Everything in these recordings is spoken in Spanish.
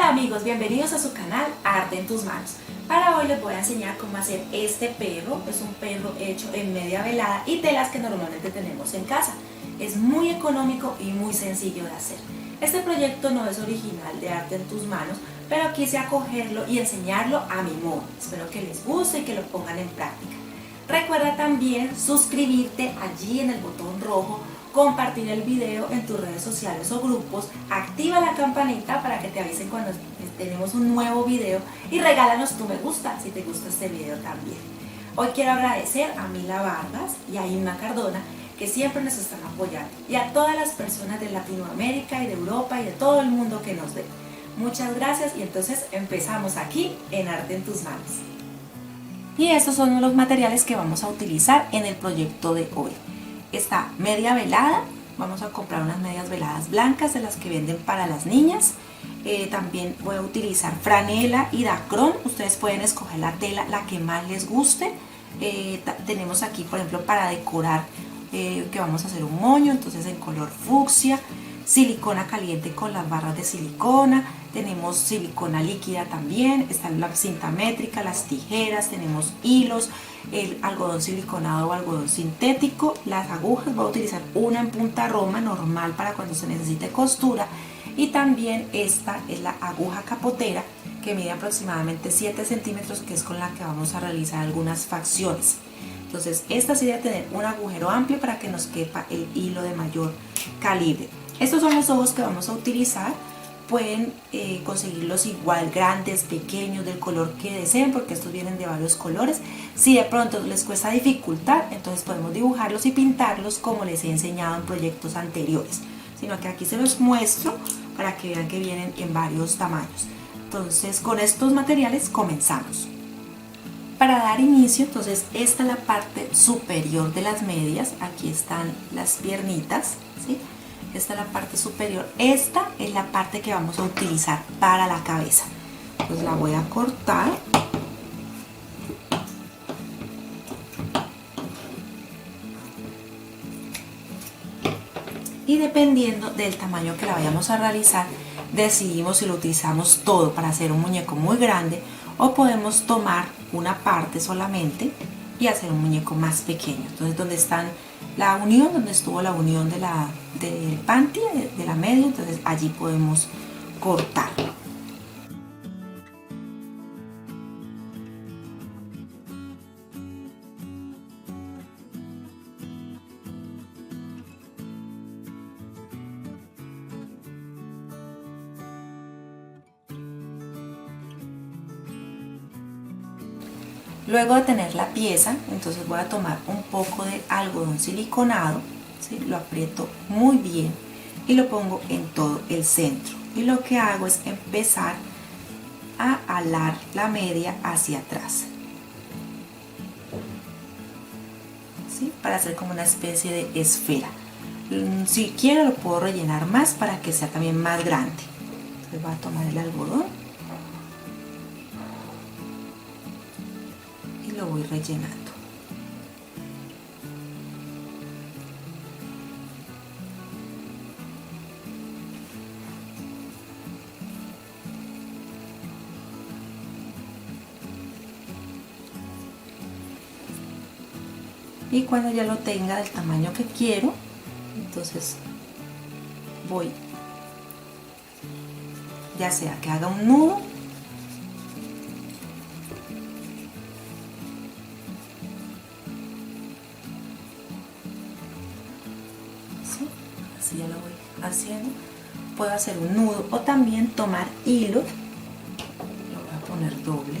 Hola amigos, bienvenidos a su canal Arte en tus manos. Para hoy les voy a enseñar cómo hacer este perro. Es un perro hecho en media velada y telas que normalmente tenemos en casa. Es muy económico y muy sencillo de hacer. Este proyecto no es original de Arte en tus manos, pero quise acogerlo y enseñarlo a mi modo. Espero que les guste y que lo pongan en práctica. Recuerda también suscribirte allí en el botón rojo, compartir el video en tus redes sociales o grupos, activa la campanita para que te avisen cuando tenemos un nuevo video y regálanos tu me gusta si te gusta este video también. Hoy quiero agradecer a Mila Vargas y a Inma Cardona que siempre nos están apoyando y a todas las personas de Latinoamérica y de Europa y de todo el mundo que nos ven. Muchas gracias y entonces empezamos aquí en Arte en tus manos. Y estos son los materiales que vamos a utilizar en el proyecto de hoy. Esta media velada, vamos a comprar unas medias veladas blancas de las que venden para las niñas. También voy a utilizar franela y dacrón. Ustedes pueden escoger la tela, la que más les guste. Tenemos aquí, por ejemplo, para decorar, que vamos a hacer un moño, entonces en color fucsia. Silicona caliente con las barras de silicona, tenemos silicona líquida también, está la cinta métrica, las tijeras, tenemos hilos, el algodón siliconado o algodón sintético, las agujas, voy a utilizar una en punta roma normal para cuando se necesite costura, y también esta es la aguja capotera que mide aproximadamente 7 centímetros, que es con la que vamos a realizar algunas facciones. Entonces esta sí debe tener un agujero amplio para que nos quepa el hilo de mayor calibre. Estos son los ojos que vamos a utilizar. Pueden conseguirlos igual, grandes, pequeños, del color que deseen, porque estos vienen de varios colores. Si de pronto les cuesta dificultad, entonces podemos dibujarlos y pintarlos como les he enseñado en proyectos anteriores. Sino que aquí se los muestro para que vean que vienen en varios tamaños. Entonces con estos materiales comenzamos. Para dar inicio, entonces esta es la parte superior de las medias. Aquí están las piernitas, ¿sí? Esta es la parte superior. Esta es la parte que vamos a utilizar para la cabeza. Pues la voy a cortar. Y dependiendo del tamaño que la vayamos a realizar, decidimos si lo utilizamos todo para hacer un muñeco muy grande o podemos tomar una parte solamente y hacer un muñeco más pequeño. Entonces, donde están la unión, donde estuvo la unión del panty, de la media, entonces allí podemos cortar. Luego de tener la pieza, entonces voy a tomar un poco de algodón siliconado, ¿sí? Lo aprieto muy bien y lo pongo en todo el centro. Y lo que hago es empezar a alar la media hacia atrás, ¿sí? Para hacer como una especie de esfera. Si quiero lo puedo rellenar más para que sea también más grande. Entonces voy a tomar el algodón lo voy rellenando. Y cuando ya lo tenga del tamaño que quiero, entonces voy, ya sea que haga un nudo así ya lo voy haciendo, puedo hacer un nudo o también tomar hilo, lo voy a poner doble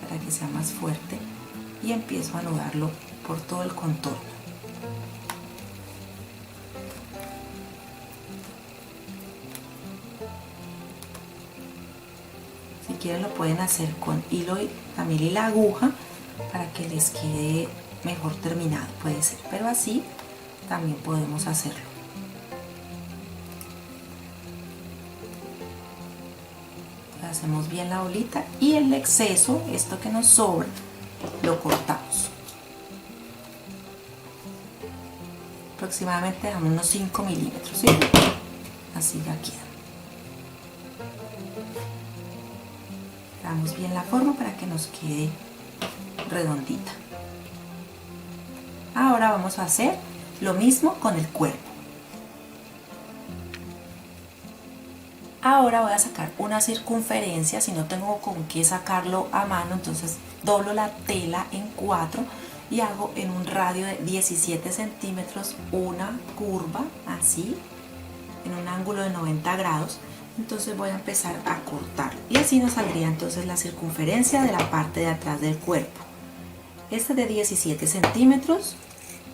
para que sea más fuerte y empiezo a anudarlo por todo el contorno. Si quieren lo pueden hacer con hilo y también y la aguja para que les quede mejor terminado, puede ser, pero así también podemos hacerlo. Hacemos bien la bolita y el exceso, esto que nos sobra, lo cortamos. Aproximadamente dejamos unos 5 milímetros, ¿sí? Así ya queda. damos bien la forma para que nos quede redondita. Ahora vamos a hacer lo mismo con el cuerpo. Ahora voy a sacar una circunferencia. Si no tengo con qué sacarlo a mano, entonces doblo la tela en 4 y hago en un radio de 17 centímetros una curva así, en un ángulo de 90 grados. Entonces voy a empezar a cortar y así nos saldría entonces la circunferencia de la parte de atrás del cuerpo. Este es de 17 centímetros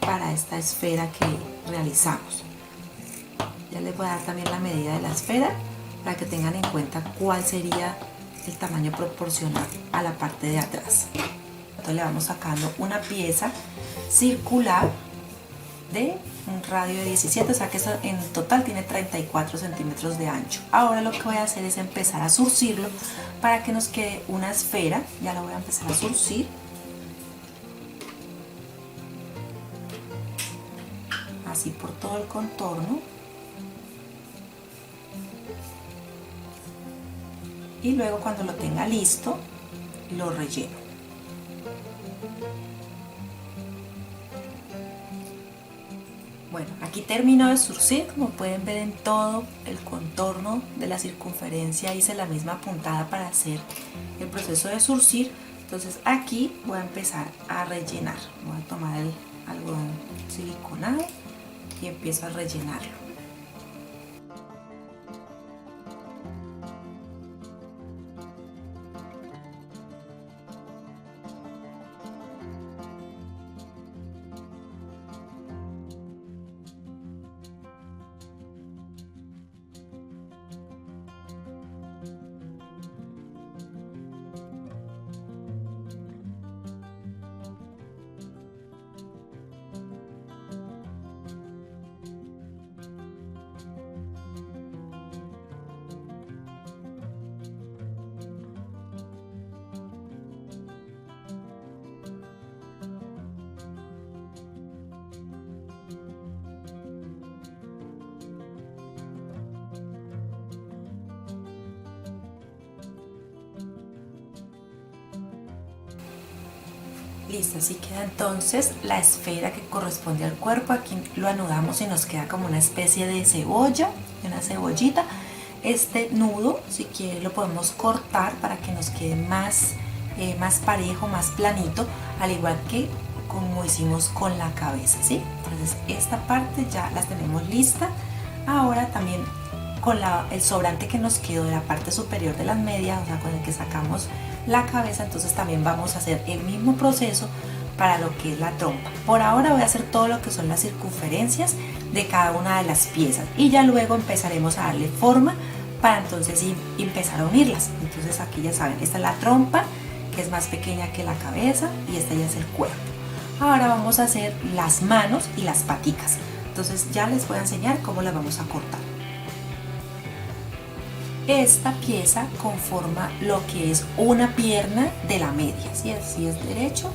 para esta esfera que realizamos. Ya les voy a dar también la medida de la esfera para que tengan en cuenta cuál sería el tamaño proporcional a la parte de atrás. Entonces le vamos sacando una pieza circular de un radio de 17, o sea que eso en total tiene 34 centímetros de ancho. Ahora lo que voy a hacer es empezar a zurcirlo para que nos quede una esfera. Ya lo voy a empezar a zurcir. Así por todo el contorno. Y luego cuando lo tenga listo, lo relleno. Bueno, aquí termino de zurcir. Como pueden ver, en todo el contorno de la circunferencia hice la misma puntada para hacer el proceso de zurcir. Entonces aquí voy a empezar a rellenar. Voy a tomar el algodón siliconado y empiezo a rellenarlo. Listo, así queda entonces la esfera que corresponde al cuerpo. Aquí lo anudamos y nos queda como una especie de cebolla, una cebollita. Este nudo, si quiere, lo podemos cortar para que nos quede más parejo, más planito, al igual que como hicimos con la cabeza, ¿sí? Entonces esta parte ya la tenemos lista. Ahora también con el sobrante que nos quedó de la parte superior de las medias, o sea, con el que sacamos la cabeza, entonces también vamos a hacer el mismo proceso para lo que es la trompa. Por ahora voy a hacer todo lo que son las circunferencias de cada una de las piezas y ya luego empezaremos a darle forma para entonces empezar a unirlas. Entonces aquí ya saben, esta es la trompa, que es más pequeña que la cabeza, y esta ya es el cuerpo. Ahora vamos a hacer las manos y las paticas. Entonces ya les voy a enseñar cómo las vamos a cortar. Esta pieza conforma lo que es una pierna de la media, ¿sí? Así es derecho.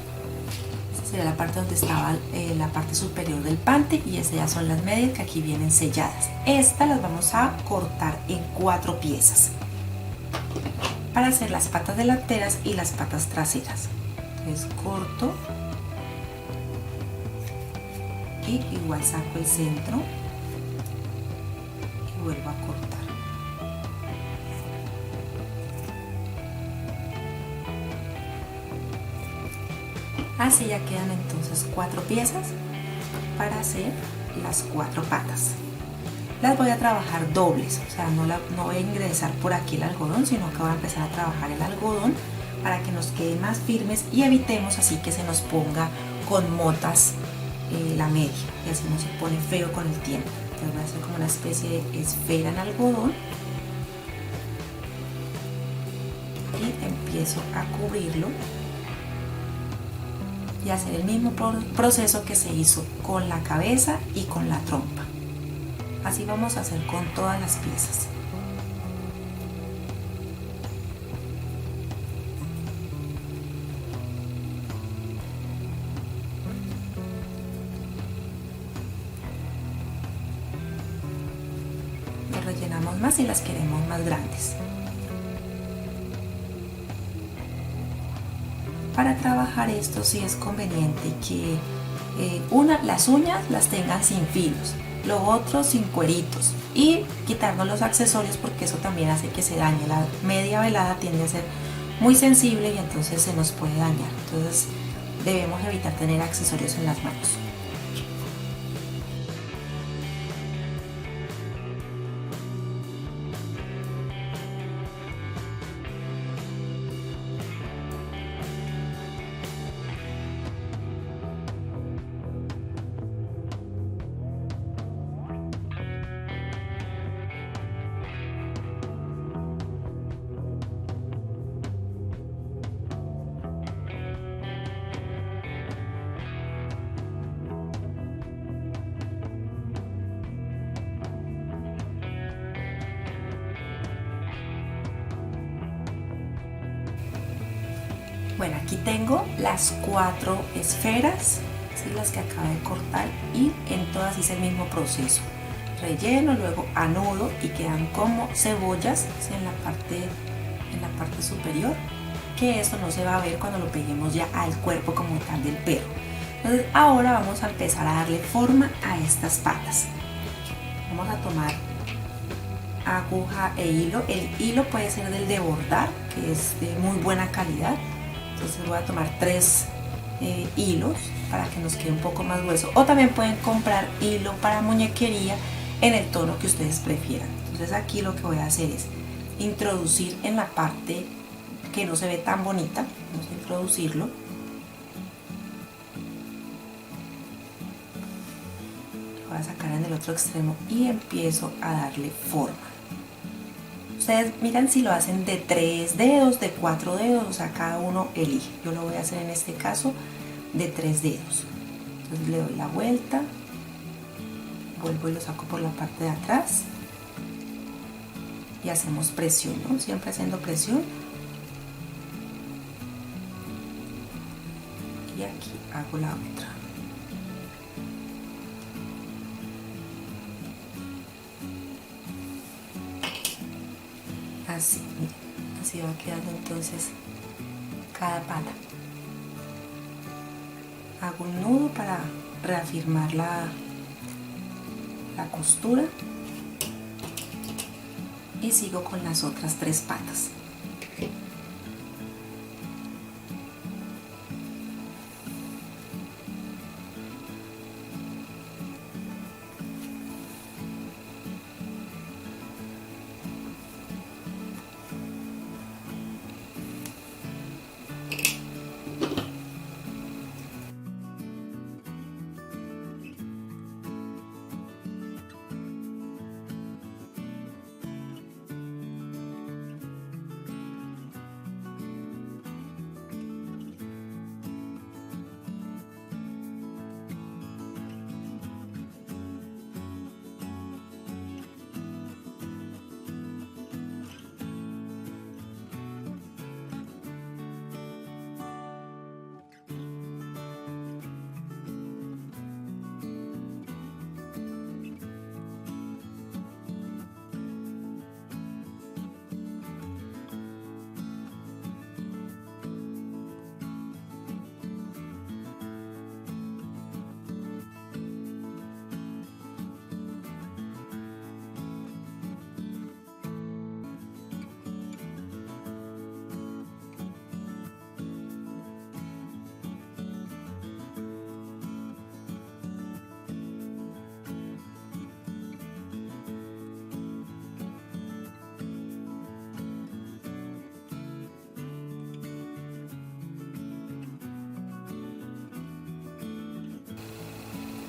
Esta sería la parte donde estaba la parte superior del pante, y estas ya son las medias que aquí vienen selladas. Estas las vamos a cortar en 4 piezas para hacer las patas delanteras y las patas traseras. Entonces corto y igual saco el centro y vuelvo a cortar. Así ya quedan entonces 4 piezas para hacer las 4 patas. Las voy a trabajar dobles, o sea, no voy a ingresar por aquí el algodón, sino que voy a empezar a trabajar el algodón para que nos quede más firmes y evitemos así que se nos ponga con motas la media, y así no se pone feo con el tiempo. Entonces voy a hacer como una especie de esfera en algodón y empiezo a cubrirlo y hacer el mismo proceso que se hizo con la cabeza y con la trompa. Así vamos a hacer con todas las piezas. Lo rellenamos más si las queremos más grandes. para trabajar esto sí es conveniente que las uñas las tengan sin filos, lo otro sin cueritos, y quitarnos los accesorios porque eso también hace que se dañe. La media velada tiende a ser muy sensible y entonces se nos puede dañar. Entonces debemos evitar tener accesorios en las manos. Bueno, aquí tengo las 4 esferas, ¿sí? Las que acabo de cortar, y en todas hice el mismo proceso. Relleno, luego anudo y quedan como cebollas, ¿sí? en la parte superior, que eso no se va a ver cuando lo peguemos ya al cuerpo como tal del perro. Entonces ahora vamos a empezar a darle forma a estas patas. Vamos a tomar aguja e hilo. El hilo puede ser del de bordar, que es de muy buena calidad. Entonces voy a tomar 3 hilos para que nos quede un poco más grueso, o también pueden comprar hilo para muñequería en el tono que ustedes prefieran. Entonces aquí lo que voy a hacer es introducir en la parte que no se ve tan bonita, vamos a introducirlo. Lo voy a sacar en el otro extremo y empiezo a darle forma. Ustedes miran si lo hacen de 3 dedos, de 4 dedos, o sea, cada uno elige. Yo lo voy a hacer en este caso de 3 dedos. Entonces le doy la vuelta, vuelvo y lo saco por la parte de atrás y hacemos presión, ¿no? Siempre haciendo presión. Y aquí hago la otra. Así, así va quedando entonces cada pata. Hago un nudo para reafirmar la costura y sigo con las otras 3 patas.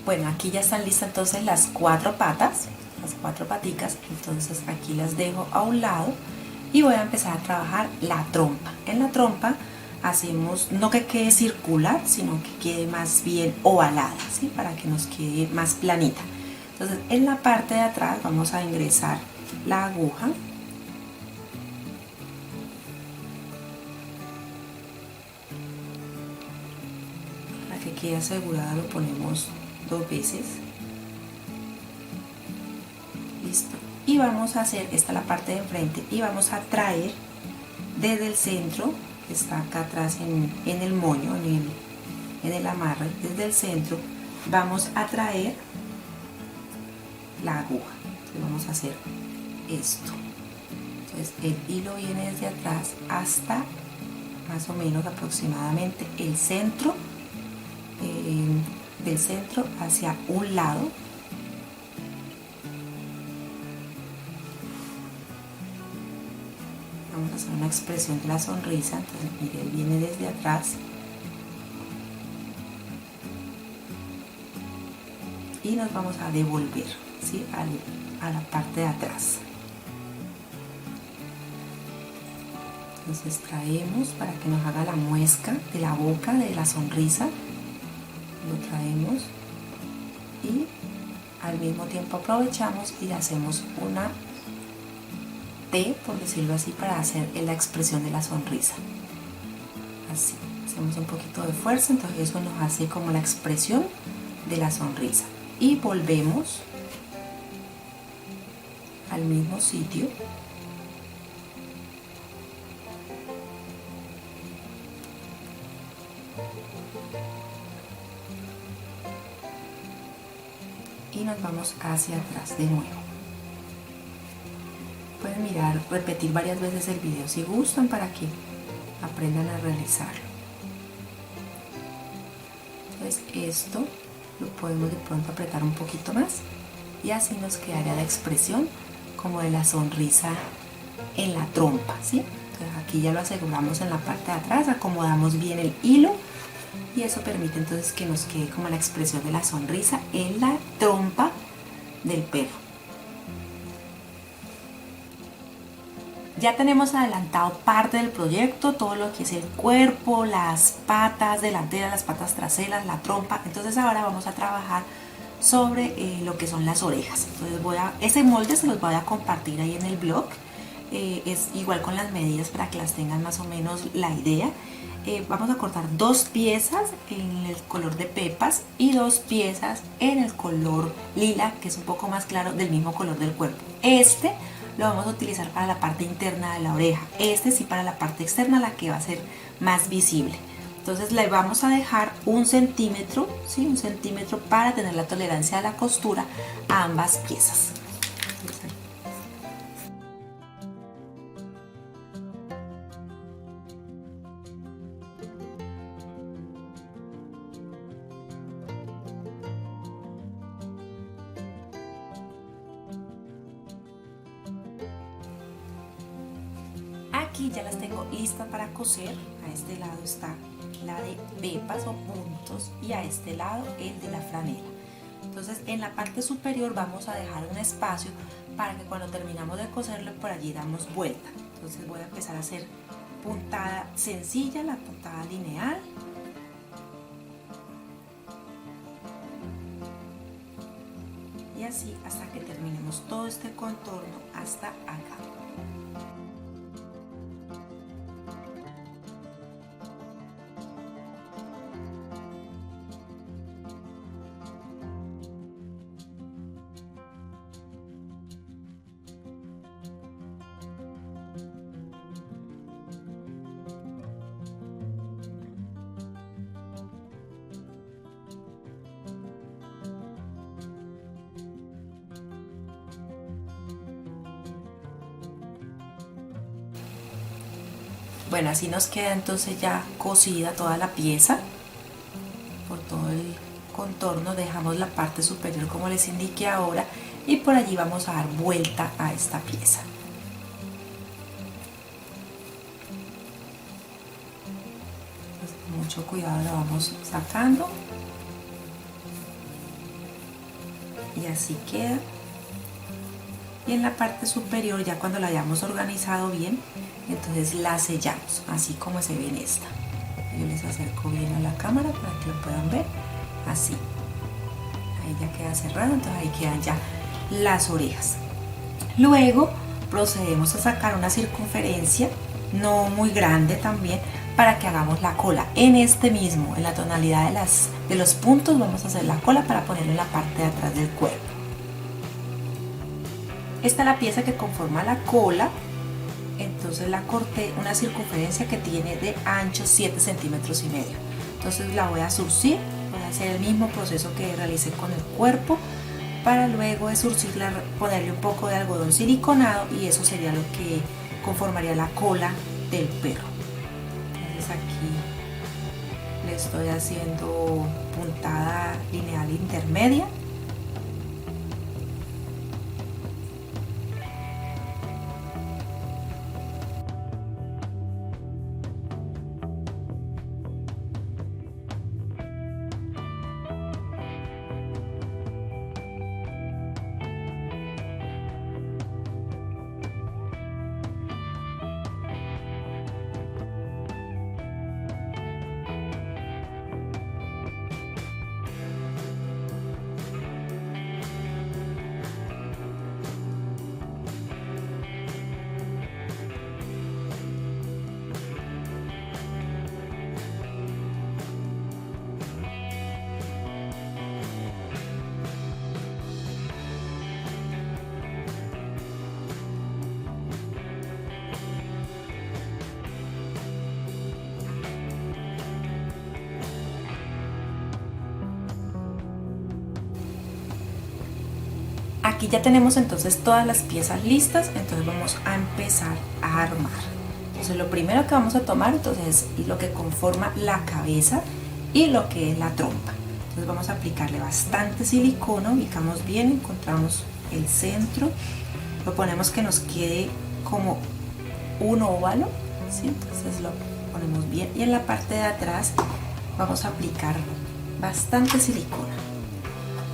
Bueno, aquí ya están listas entonces las 4 patas, las 4 paticas. Entonces aquí las dejo a un lado y voy a empezar a trabajar la trompa. En la trompa hacemos no que quede circular, sino que quede más bien ovalada, ¿sí? Para que nos quede más planita. Entonces en la parte de atrás vamos a ingresar la aguja. Para que quede asegurada lo ponemos 2 veces. Listo. Y vamos a hacer, esta es la parte de enfrente, y vamos a traer desde el centro que está acá atrás en el moño, en el amarre, desde el centro, vamos a traer la aguja. Entonces vamos a hacer esto. Entonces el hilo viene desde atrás hasta más o menos aproximadamente el centro, del centro hacia un lado. Vamos a hacer una expresión de la sonrisa. Entonces mire, él viene desde atrás y nos vamos a devolver, ¿sí?, a la parte de atrás. Entonces traemos para que nos haga la muesca de la boca, de la sonrisa. Lo traemos y al mismo tiempo aprovechamos y le hacemos una T, por decirlo así, para hacer la expresión de la sonrisa. Así, hacemos un poquito de fuerza, entonces eso nos hace como la expresión de la sonrisa. Y volvemos al mismo sitio. Y nos vamos hacia atrás de nuevo. Pueden mirar, repetir varias veces el video si gustan para que aprendan a realizarlo. Entonces esto lo podemos de pronto apretar un poquito más y así nos quedaría la expresión como de la sonrisa en la trompa, ¿sí? Entonces aquí ya lo aseguramos en la parte de atrás, acomodamos bien el hilo y eso permite entonces que nos quede como la expresión de la sonrisa en la trompa del perro. Ya tenemos adelantado parte del proyecto, todo lo que es el cuerpo, las patas delanteras, las patas traseras, la trompa. Entonces ahora vamos a trabajar sobre lo que son las orejas. Entonces ese molde se los voy a compartir ahí en el blog. Es igual con las medidas para que las tengan más o menos la idea. Vamos a cortar 2 piezas en el color de pepas y 2 piezas en el color lila, que es un poco más claro, del mismo color del cuerpo. Este lo vamos a utilizar para la parte interna de la oreja, este sí para la parte externa, la que va a ser más visible. Entonces le vamos a dejar 1 centímetro, ¿sí?, 1 centímetro para tener la tolerancia de la costura a ambas piezas. Aquí ya las tengo listas para coser. A este lado está la de pepas o puntos y a este lado el de la franela. Entonces en la parte superior vamos a dejar un espacio para que cuando terminamos de coserlo por allí damos vuelta. Entonces voy a empezar a hacer puntada sencilla, la puntada lineal. Y así hasta que terminemos todo este contorno hasta acá. Bueno, así nos queda entonces ya cosida toda la pieza por todo el contorno. Dejamos la parte superior como les indiqué ahora y por allí vamos a dar vuelta a esta pieza. Entonces, con mucho cuidado la vamos sacando y así queda. Y en la parte superior, ya cuando la hayamos organizado bien, entonces la sellamos, así como se ve en esta. Yo les acerco bien a la cámara para que lo puedan ver, así. Ahí ya queda cerrado, entonces ahí quedan ya las orejas. Luego procedemos a sacar una circunferencia, no muy grande también, para que hagamos la cola. En este mismo, en la tonalidad de los puntos, vamos a hacer la cola para ponerlo en la parte de atrás del cuerpo. Esta es la pieza que conforma la cola. Entonces entonces la corté una circunferencia que tiene de ancho 7,5 centímetros. Entonces la voy a zurcir, voy a hacer el mismo proceso que realicé con el cuerpo, para luego de zurcirla ponerle un poco de algodón siliconado, y eso sería lo que conformaría la cola del perro. Entonces aquí le estoy haciendo puntada lineal intermedia. Aquí ya tenemos entonces todas las piezas listas, entonces vamos a empezar a armar. Entonces lo primero que vamos a tomar entonces es lo que conforma la cabeza y lo que es la trompa. Entonces vamos a aplicarle bastante silicona, ubicamos bien, encontramos el centro, lo ponemos que nos quede como un óvalo, ¿sí? Entonces lo ponemos bien, y en la parte de atrás vamos a aplicar bastante silicona.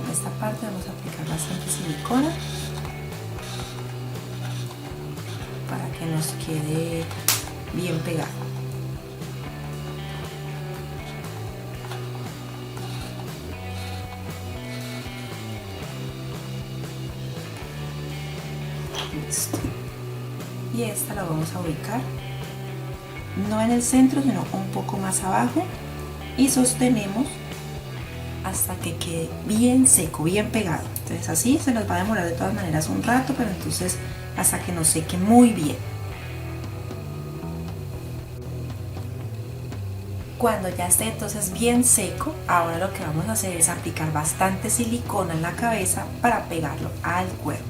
En esta parte vamos a aplicar bastante silicona para que nos quede bien pegado. Listo. Y esta la vamos a ubicar no en el centro, sino un poco más abajo, y sostenemos hasta que quede bien seco, bien pegado. Entonces así se nos va a demorar de todas maneras un rato, pero entonces hasta que nos seque muy bien. Cuando ya esté entonces bien seco, ahora lo que vamos a hacer es aplicar bastante silicona en la cabeza para pegarlo al cuerpo.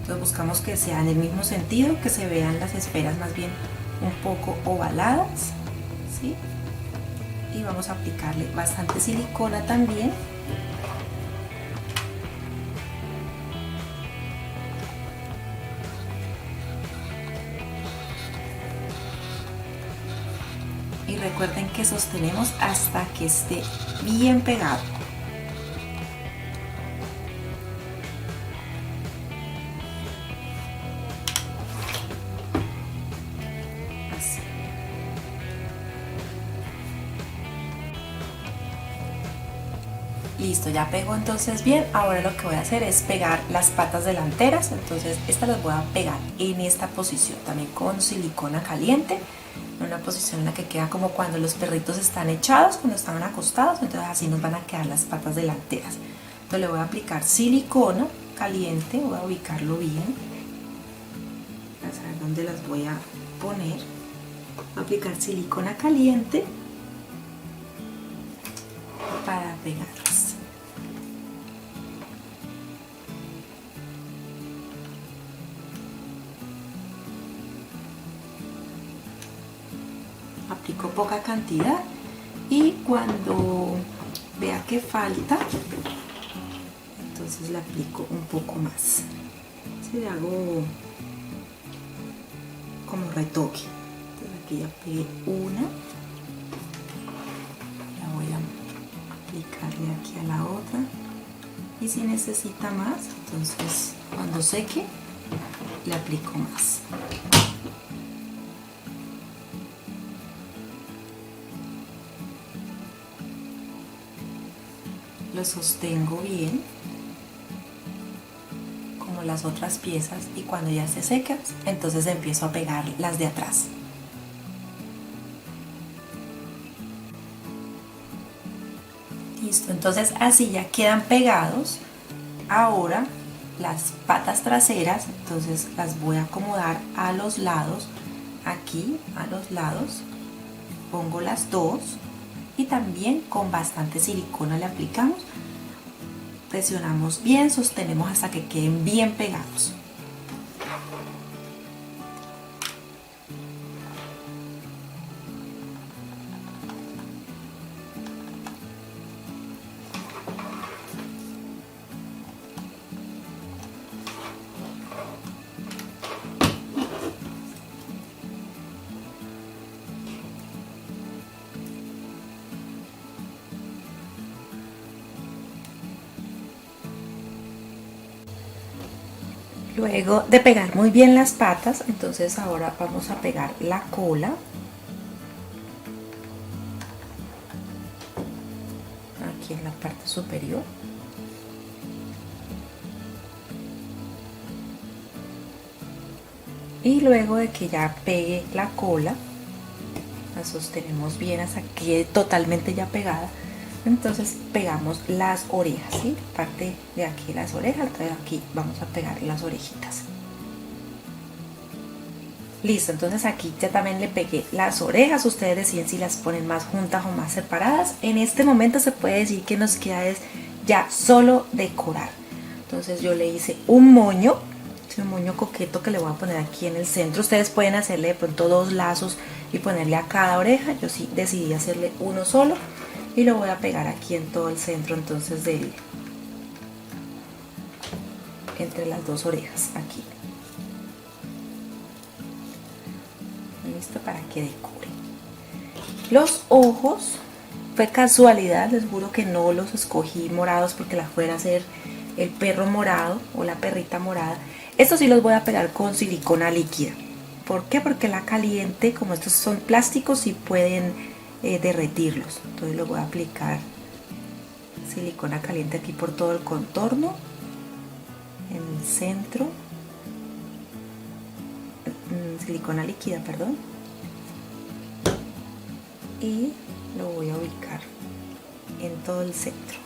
Entonces buscamos que sea en el mismo sentido, que se vean las esferas más bien un poco ovaladas, ¿sí? Y vamos a aplicarle bastante silicona también. Y recuerden que sostenemos hasta que esté bien pegado. Así. Listo, ya pegó entonces bien. Ahora lo que voy a hacer es pegar las patas delanteras. Entonces estas las voy a pegar en esta posición, también con silicona caliente, en una posición en la que queda como cuando los perritos están echados, cuando están acostados. Entonces así nos van a quedar las patas delanteras. Entonces le voy a aplicar silicona caliente, voy a ubicarlo bien para saber dónde las voy a poner. Voy a aplicar silicona caliente para pegarlas. Aplico poca cantidad, y cuando vea que falta, entonces le aplico un poco más. Si le hago como retoque. Entonces aquí ya pegué una, la voy a aplicarle aquí a la otra, y si necesita más, entonces cuando seque le aplico más. Lo sostengo bien como las otras piezas, y cuando ya esté secas, entonces empiezo a pegar las de atrás. Listo, entonces así ya quedan pegados. Ahora las patas traseras, entonces las voy a acomodar a los lados, aquí a los lados, pongo las dos y también con bastante silicona le aplicamos, presionamos bien, sostenemos hasta que queden bien pegados. Luego de pegar muy bien las patas, entonces ahora vamos a pegar la cola. Aquí en la parte superior. Y luego de que ya pegue la cola, la sostenemos bien hasta que quede totalmente ya pegada. Entonces pegamos las orejas, ¿sí? Parte de aquí las orejas, entonces aquí vamos a pegar las orejitas. Listo, entonces aquí ya también le pegué las orejas. Ustedes deciden si las ponen más juntas o más separadas. En este momento se puede decir que nos queda es ya solo decorar. Entonces yo le hice un moño coqueto que le voy a poner aquí en el centro. Ustedes pueden hacerle de pronto dos lazos y ponerle a cada oreja. Yo sí decidí hacerle uno solo y lo voy a pegar aquí en todo el centro, entonces entre las dos orejas aquí. Listo, para que decore. Los ojos fue casualidad, les juro que no los escogí morados porque la fuera a hacer el perro morado o la perrita morada. Estos sí los voy a pegar con silicona líquida. ¿Por qué? Porque la caliente, como estos son plásticos, sí pueden derretirlos. Entonces lo voy a aplicar silicona caliente aquí por todo el contorno, en el centro, silicona líquida, perdón, y lo voy a ubicar en todo el centro.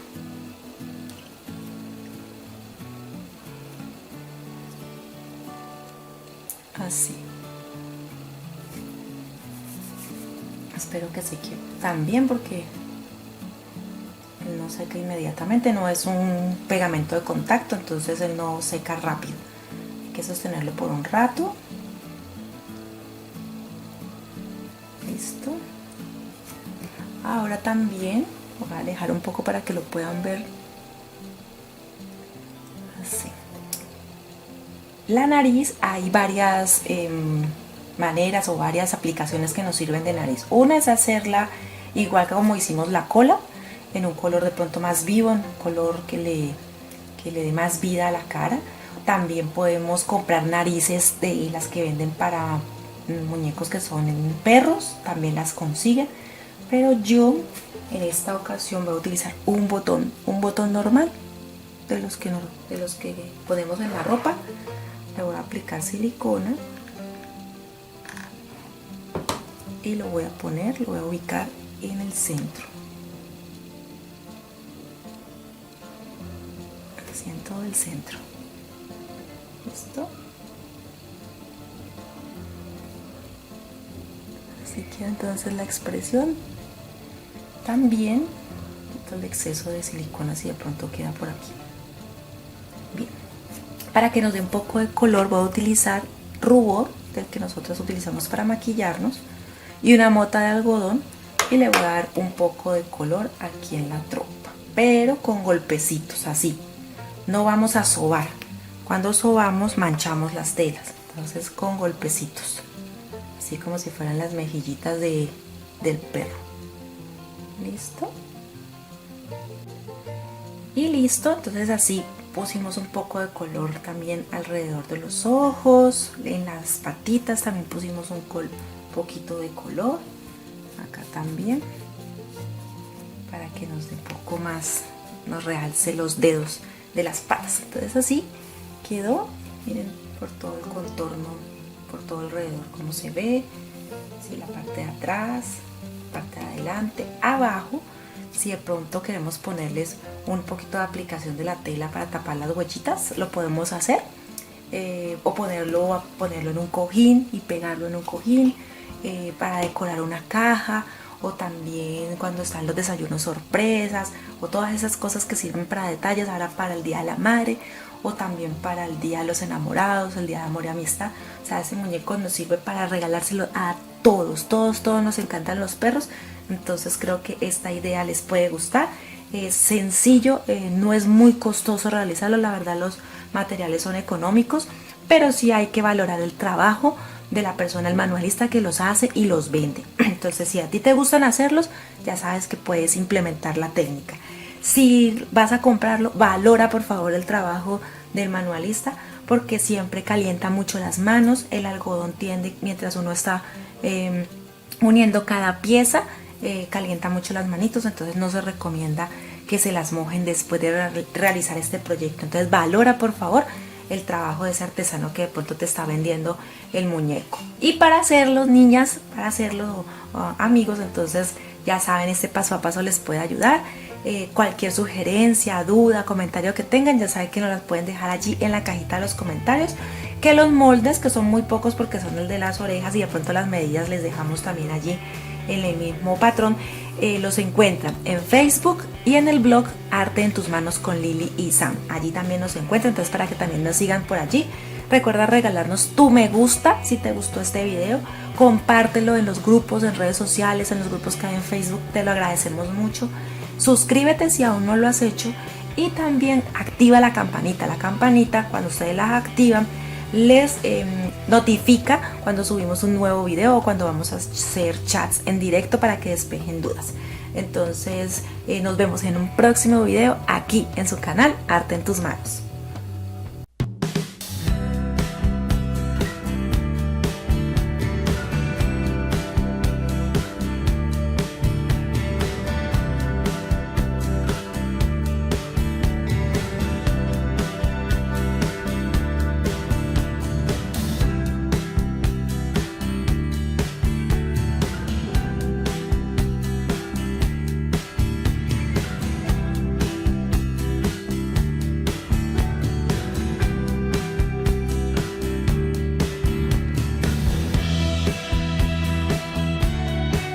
Así. Espero que se quede también porque no seca inmediatamente, no es un pegamento de contacto, entonces él no seca rápido. Hay que sostenerlo por un rato. Listo. Ahora también voy a alejar un poco para que lo puedan ver. Así. La nariz, hay varias maneras o varias aplicaciones que nos sirven de nariz. Una es hacerla igual que como hicimos la cola, en un color de pronto más vivo, en un color que le dé más vida a la cara. También podemos comprar narices de las que venden para muñecos que son perros, también las consiguen. Pero yo en esta ocasión voy a utilizar un botón normal de los que ponemos en la ropa. Le voy a aplicar silicona y lo voy a poner, lo voy a ubicar en el centro, así en todo el centro. ¿Listo? Así queda entonces la expresión. También quito el exceso de silicona si de pronto queda por aquí. Bien, para que nos dé un poco de color voy a utilizar rubor, del que nosotros utilizamos para maquillarnos, y una mota de algodón, y le voy a dar un poco de color aquí en la trompa, pero con golpecitos, así. No vamos a sobar. Cuando sobamos manchamos las telas, entonces con golpecitos, así como si fueran las mejillitas del perro. ¿Listo? Y listo, entonces así pusimos un poco de color también alrededor de los ojos, en las patitas también pusimos un poquito de color, acá también, para que nos dé un poco más, nos realce los dedos de las patas. Entonces así quedó, miren, por todo el contorno, por todo alrededor como se ve, sí, la parte de atrás, parte de adelante, abajo. Si de pronto queremos ponerles un poquito de aplicación de la tela para tapar las huellitas, lo podemos hacer. o ponerlo en un cojín y pegarlo en un cojín, para decorar una caja, o también cuando están los desayunos sorpresas, o todas esas cosas que sirven para detalles, ahora para el Día de la Madre, o también para el Día de los Enamorados, el Día de Amor y Amistad. O sea, ese muñeco nos sirve para regalárselo a todos, todos nos encantan los perros. Entonces creo que esta idea les puede gustar. Es sencillo, no es muy costoso realizarlo, la verdad los materiales son económicos, pero sí hay que valorar el trabajo de la persona, el manualista que los hace y los vende. Entonces si a ti te gustan hacerlos, ya sabes que puedes implementar la técnica. Si vas a comprarlo, valora por favor el trabajo del manualista, porque siempre calienta mucho las manos, el algodón tiende, mientras uno está uniendo cada pieza, calienta mucho las manitos, entonces no se recomienda que se las mojen después de realizar este proyecto. Entonces valora por favor el trabajo de ese artesano que de pronto te está vendiendo el muñeco. Y para hacerlo, niñas, para hacerlo, amigos, entonces ya saben, este paso a paso les puede ayudar. Cualquier sugerencia, duda, comentario que tengan, ya saben que nos las pueden dejar allí en la cajita de los comentarios. Que los moldes, que son muy pocos porque son el de las orejas, y de pronto las medidas les dejamos también allí en el mismo patrón, los encuentran en Facebook y en el blog Arte en tus manos con Lili y Sam. Allí también nos encuentran, entonces para que también nos sigan por allí. Recuerda regalarnos tu me gusta si te gustó este video, compártelo en los grupos, en redes sociales, en los grupos que hay en Facebook, te lo agradecemos mucho. Suscríbete si aún no lo has hecho, y también activa la campanita. La campanita, cuando ustedes la activan, les notifica cuando subimos un nuevo video o cuando vamos a hacer chats en directo para que despejen dudas. Entonces nos vemos en un próximo video aquí en su canal Arte en tus manos.